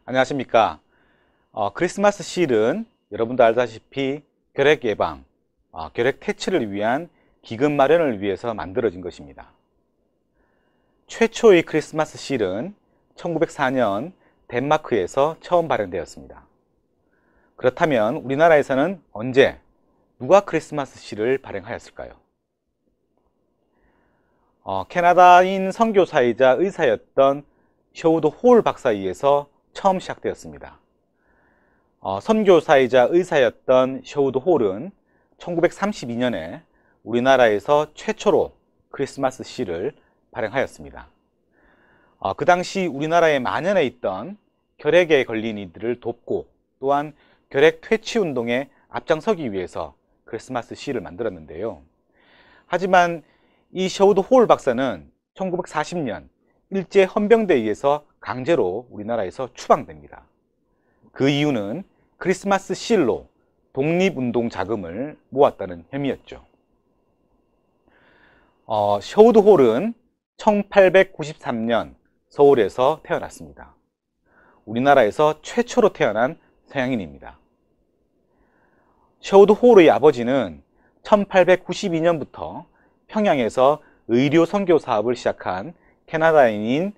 안녕하십니까. 크리스마스 실은 여러분도 알다시피 결핵 예방, 결핵 퇴치를 위한 기금 마련을 위해서 만들어진 것입니다. 최초의 크리스마스 실은 1904년 덴마크에서 처음 발행되었습니다. 그렇다면 우리나라에서는 언제, 누가 크리스마스 실을 발행하였을까요? 캐나다인 선교사이자 의사였던 셔우드 홀 박사에 의해서 처음 시작되었습니다. 선교사이자 의사였던 셔우드 홀은 1932년에 우리나라에서 최초로 크리스마스 실을 발행하였습니다. 그 당시 우리나라에 만연해 있던 결핵에 걸린 이들을 돕고 또한 결핵 퇴치 운동에 앞장서기 위해서 크리스마스 실을 만들었는데요. 하지만 이 셔우드 홀 박사는 1940년 일제 헌병대에 의해서 강제로 우리나라에서 추방됩니다. 그 이유는 크리스마스 실로 독립운동 자금을 모았다는 혐의였죠. 셔우드 홀은 1893년 서울에서 태어났습니다. 우리나라에서 최초로 태어난 서양인입니다. 셔우드 홀의 아버지는 1892년부터 평양에서 의료 선교 사업을 시작한 캐나다인인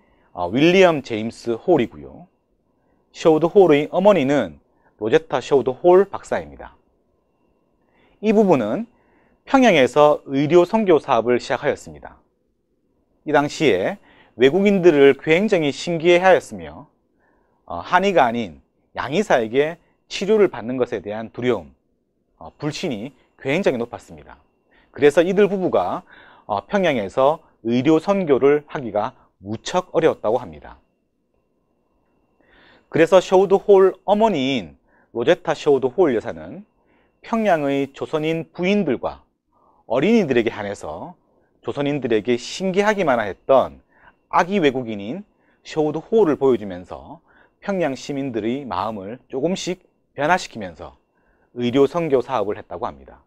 윌리엄 제임스 홀이고요. 셔우드 홀의 어머니는 로제타 셔우드 홀 박사입니다. 이 부부는 평양에서 의료 선교 사업을 시작하였습니다. 이 당시에 외국인들을 굉장히 신기해하였으며 한의가 아닌 양의사에게 치료를 받는 것에 대한 두려움, 불신이 굉장히 높았습니다. 그래서 이들 부부가 평양에서 의료 선교를 하기가 무척 어려웠다고 합니다. 그래서 셔우드 홀 어머니인 로제타 셔우드 홀 여사는 평양의 조선인 부인들과 어린이들에게 한해서 조선인들에게 신기하기만 했던 아기 외국인인 셔우드 홀을 보여주면서 평양 시민들의 마음을 조금씩 변화시키면서 의료 선교 사업을 했다고 합니다.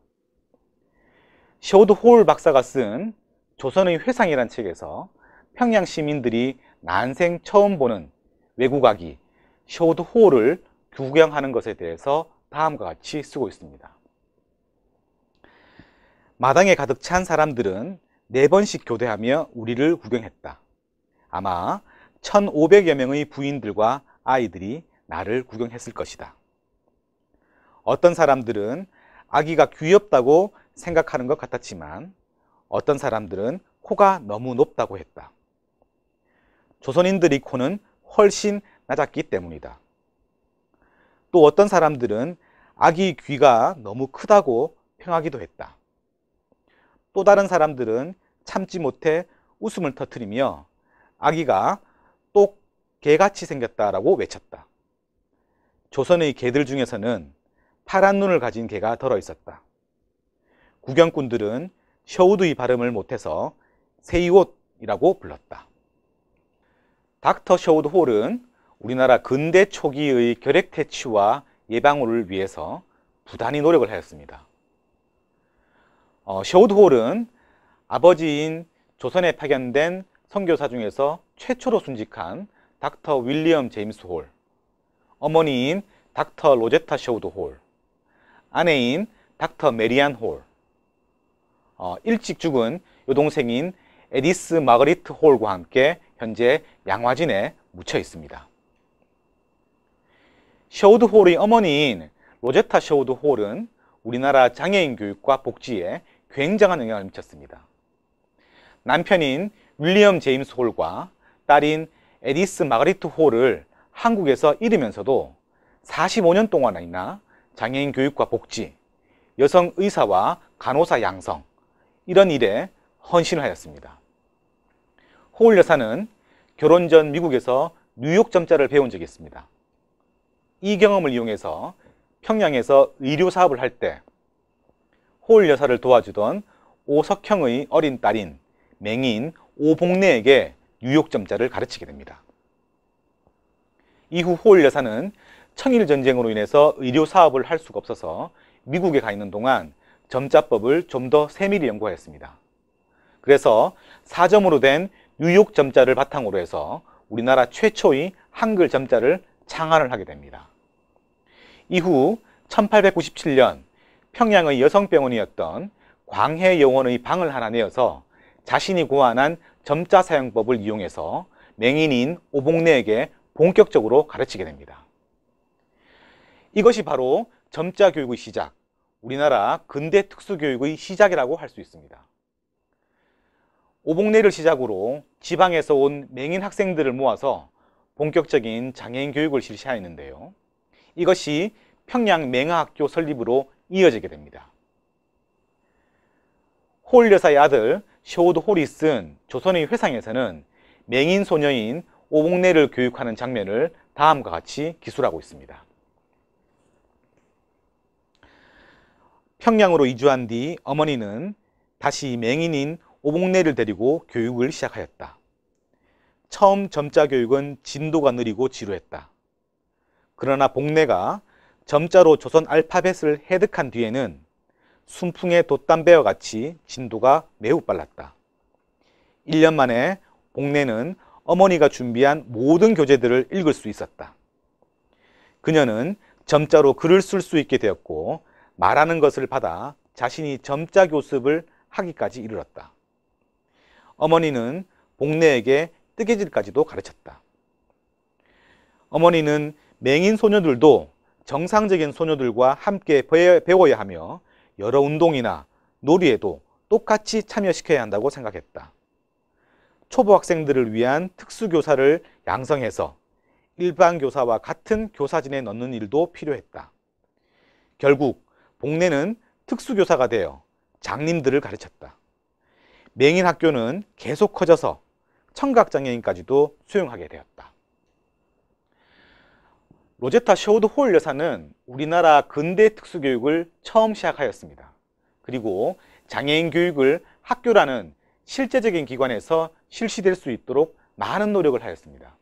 셔우드 홀 박사가 쓴 조선의 회상이란 책에서 평양 시민들이 난생 처음 보는 외국 아기 셔우드 홀을 구경하는 것에 대해서 다음과 같이 쓰고 있습니다. 마당에 가득 찬 사람들은 4번씩 교대하며 우리를 구경했다. 아마 1500여 명의 부인들과 아이들이 나를 구경했을 것이다. 어떤 사람들은 아기가 귀엽다고 생각하는 것 같았지만 어떤 사람들은 코가 너무 높다고 했다. 조선인들의 코는 훨씬 낮았기 때문이다. 또 어떤 사람들은 아기 귀가 너무 크다고 평하기도 했다. 또 다른 사람들은 참지 못해 웃음을 터뜨리며 아기가 똑 개같이 생겼다라고 외쳤다. 조선의 개들 중에서는 파란 눈을 가진 개가 들어 있었다. 구경꾼들은 셔우드의 발음을 못해서 세이옷이라고 불렀다. 닥터 셔우드 홀은 우리나라 근대 초기의 결핵 퇴치와 예방을 위해서 부단히 노력을 하였습니다. 셔우드 홀은 아버지인 조선에 파견된 선교사 중에서 최초로 순직한 닥터 윌리엄 제임스 홀, 어머니인 닥터 로제타 셔우드 홀, 아내인 닥터 메리안 홀, 일찍 죽은 여동생인 에디스 마거리트 홀과 함께 현재 양화진에 묻혀 있습니다. 셔우드 홀의 어머니인 로제타 셔우드 홀은 우리나라 장애인 교육과 복지에 굉장한 영향을 미쳤습니다. 남편인 윌리엄 제임스 홀과 딸인 에디스 마거리트 홀을 한국에서 잃으면서도 45년 동안이나 장애인 교육과 복지, 여성 의사와 간호사 양성, 이런 일에 헌신을 하였습니다. 홀 여사는 결혼 전 미국에서 뉴욕 점자를 배운 적이 있습니다. 이 경험을 이용해서 평양에서 의료 사업을 할 때 홀 여사를 도와주던 오석형의 어린 딸인 맹인 오복래에게 뉴욕 점자를 가르치게 됩니다. 이후 홀 여사는 청일전쟁으로 인해서 의료 사업을 할 수가 없어서 미국에 가 있는 동안 점자법을 좀 더 세밀히 연구하였습니다. 그래서 사점으로 된 뉴욕 점자를 바탕으로 해서 우리나라 최초의 한글 점자를 창안을 하게 됩니다. 이후 1897년 평양의 여성병원이었던 광해여원의 방을 하나 내어서 자신이 고안한 점자 사용법을 이용해서 맹인인 오복내에게 본격적으로 가르치게 됩니다. 이것이 바로 점자 교육의 시작, 우리나라 근대 특수교육의 시작이라고 할 수 있습니다. 오복내를 시작으로 지방에서 온 맹인 학생들을 모아서 본격적인 장애인 교육을 실시하였는데요. 이것이 평양 맹아학교 설립으로 이어지게 됩니다. 홀 여사의 아들 셔우드 홀이 쓴 조선의 회상에서는 맹인 소녀인 오복내를 교육하는 장면을 다음과 같이 기술하고 있습니다. 평양으로 이주한 뒤 어머니는 다시 맹인인 오복내를 데리고 교육을 시작하였다. 처음 점자 교육은 진도가 느리고 지루했다. 그러나 복내가 점자로 조선 알파벳을 획득한 뒤에는 순풍의 돛담배와 같이 진도가 매우 빨랐다. 1년 만에 복내는 어머니가 준비한 모든 교재들을 읽을 수 있었다. 그녀는 점자로 글을 쓸 수 있게 되었고 말하는 것을 받아 자신이 점자 교습을 하기까지 이르렀다. 어머니는 복내에게 뜨개질까지도 가르쳤다. 어머니는 맹인 소녀들도 정상적인 소녀들과 함께 배워야 하며 여러 운동이나 놀이에도 똑같이 참여시켜야 한다고 생각했다. 초보 학생들을 위한 특수교사를 양성해서 일반 교사와 같은 교사진에 넣는 일도 필요했다. 결국 복내는 특수교사가 되어 장님들을 가르쳤다. 맹인 학교는 계속 커져서 청각장애인까지도 수용하게 되었다. 로제타 셔우드 홀 여사는 우리나라 근대 특수교육을 처음 시작하였습니다. 그리고 장애인 교육을 학교라는 실제적인 기관에서 실시될 수 있도록 많은 노력을 하였습니다.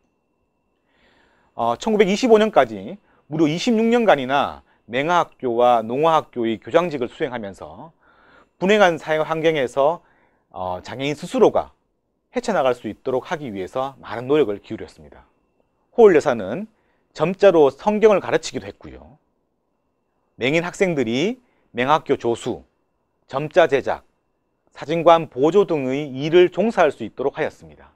1925년까지 무려 26년간이나 맹아학교와 농아학교의 교장직을 수행하면서 불행한 사회 환경에서 장애인 스스로가 헤쳐나갈 수 있도록 하기 위해서 많은 노력을 기울였습니다. 홀 여사는 점자로 성경을 가르치기도 했고요. 맹인 학생들이 맹학교 조수, 점자 제작, 사진관 보조 등의 일을 종사할 수 있도록 하였습니다.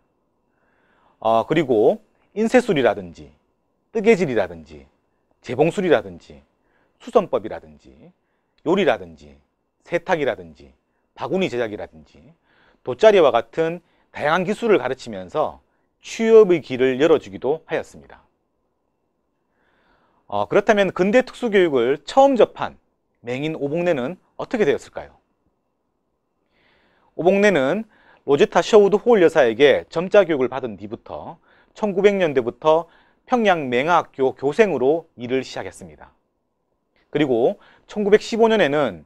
그리고 인쇄술이라든지 뜨개질이라든지 재봉술이라든지 수선법이라든지 요리라든지 세탁이라든지 바구니 제작이라든지 돗자리와 같은 다양한 기술을 가르치면서 취업의 길을 열어주기도 하였습니다. 그렇다면 근대 특수교육을 처음 접한 맹인 오복내는 어떻게 되었을까요? 오복내는 로제타 셔우드 홀 여사에게 점자 교육을 받은 뒤부터 1900년대부터 평양 맹아학교 교생으로 일을 시작했습니다. 그리고 1915년에는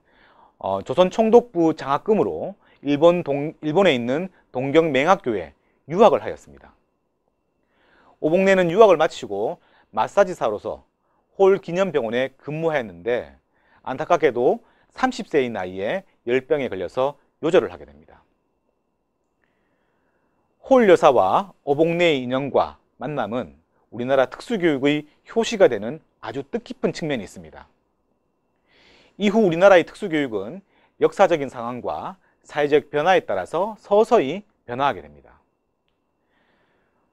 조선 총독부 장학금으로 일본에 있는 동경 맹학교에 유학을 하였습니다. 오복내는 유학을 마치고 마사지사로서 홀 기념병원에 근무하였는데 안타깝게도 30세의 나이에 열병에 걸려서 요절을 하게 됩니다. 홀 여사와 오복내의 인연과 만남은 우리나라 특수교육의 효시가 되는 아주 뜻깊은 측면이 있습니다. 이후 우리나라의 특수교육은 역사적인 상황과 사회적 변화에 따라서 서서히 변화하게 됩니다.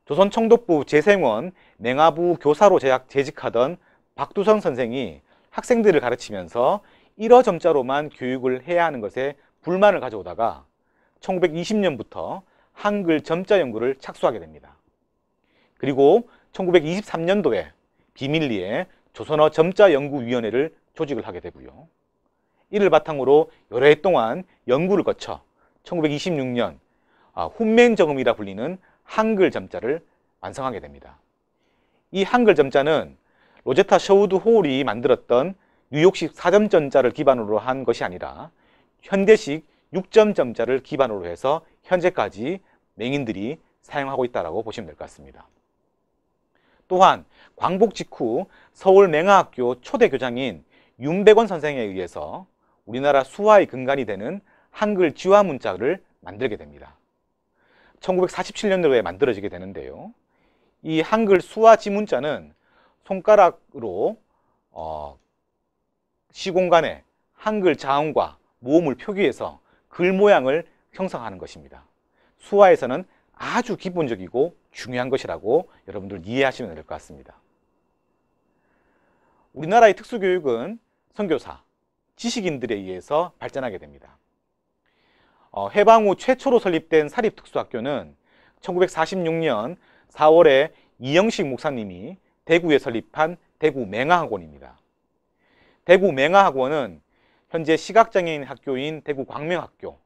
조선 총독부 재생원 맹아부 교사로 재직하던 박두성 선생이 학생들을 가르치면서 1어 점자로만 교육을 해야 하는 것에 불만을 가져오다가 1920년부터 한글 점자 연구를 착수하게 됩니다. 그리고 1923년도에 비밀리에 조선어 점자연구위원회를 조직을 하게 되고요. 이를 바탕으로 여러 해 동안 연구를 거쳐 1926년 훈맹정음이라 불리는 한글 점자를 완성하게 됩니다. 이 한글 점자는 로제타 셔우드 홀이 만들었던 뉴욕식 4점 점자를 기반으로 한 것이 아니라 현대식 6점 점자를 기반으로 해서 현재까지 맹인들이 사용하고 있다고 보시면 될 것 같습니다. 또한 광복 직후 서울 맹아학교 초대 교장인 윤백원 선생에 의해서 우리나라 수화의 근간이 되는 한글 지화 문자를 만들게 됩니다. 1947년도에 만들어지게 되는데요. 이 한글 수화 지문자는 손가락으로 시공간에 한글 자음과 모음을 표기해서 글 모양을 형성하는 것입니다. 수화에서는 아주 기본적이고 중요한 것이라고 여러분들 이해하시면 될 것 같습니다. 우리나라의 특수교육은 선교사, 지식인들에 의해서 발전하게 됩니다. 해방 후 최초로 설립된 사립특수학교는 1946년 4월에 이영식 목사님이 대구에 설립한 대구 맹아학원입니다. 대구 맹아학원은 현재 시각장애인 학교인 대구 광명학교,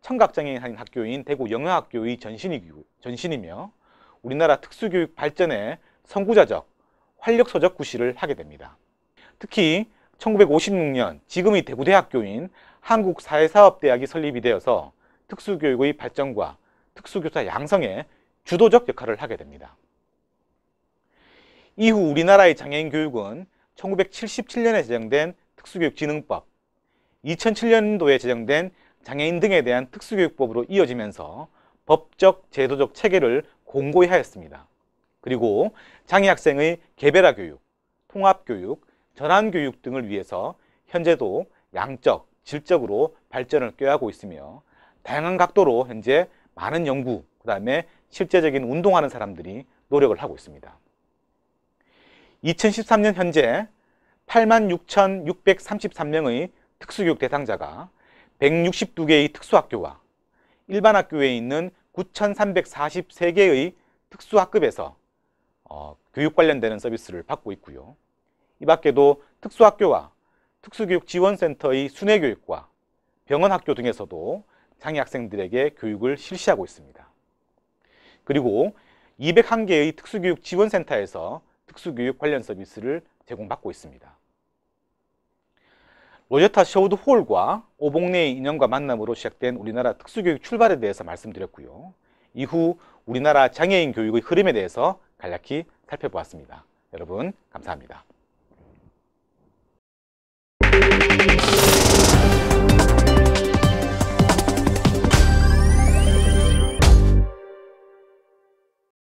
청각장애인 학교인 대구 영어학교의 전신이며 우리나라 특수교육 발전의 선구자적, 활력소적 구실을 하게 됩니다. 특히 1956년 지금의 대구대학교인 한국사회사업대학이 설립이 되어서 특수교육의 발전과 특수교사 양성에 주도적 역할을 하게 됩니다. 이후 우리나라의 장애인 교육은 1977년에 제정된 특수교육진흥법, 2007년도에 제정된 장애인 등에 대한 특수교육법으로 이어지면서 법적, 제도적 체계를 공고히 하였습니다. 그리고 장애 학생의 개별화 교육, 통합 교육, 전환 교육 등을 위해서 현재도 양적, 질적으로 발전을 꾀하고 있으며 다양한 각도로 현재 많은 연구, 그 다음에 실제적인 운동하는 사람들이 노력을 하고 있습니다. 2013년 현재 86,633명의 특수교육 대상자가 162개의 특수학교와 일반 학교에 있는 9,343개의 특수학급에서 교육 관련되는 서비스를 받고 있고요. 이 밖에도 특수학교와 특수교육지원센터의 순회교육과 병원학교 등에서도 장애 학생들에게 교육을 실시하고 있습니다. 그리고 201개의 특수교육지원센터에서 특수교육 관련 서비스를 제공받고 있습니다. 로제타 셔우드 홀과 오봉래의 인연과 만남으로 시작된 우리나라 특수교육 출발에 대해서 말씀드렸고요. 이후 우리나라 장애인 교육의 흐름에 대해서 간략히 살펴보았습니다. 여러분 감사합니다.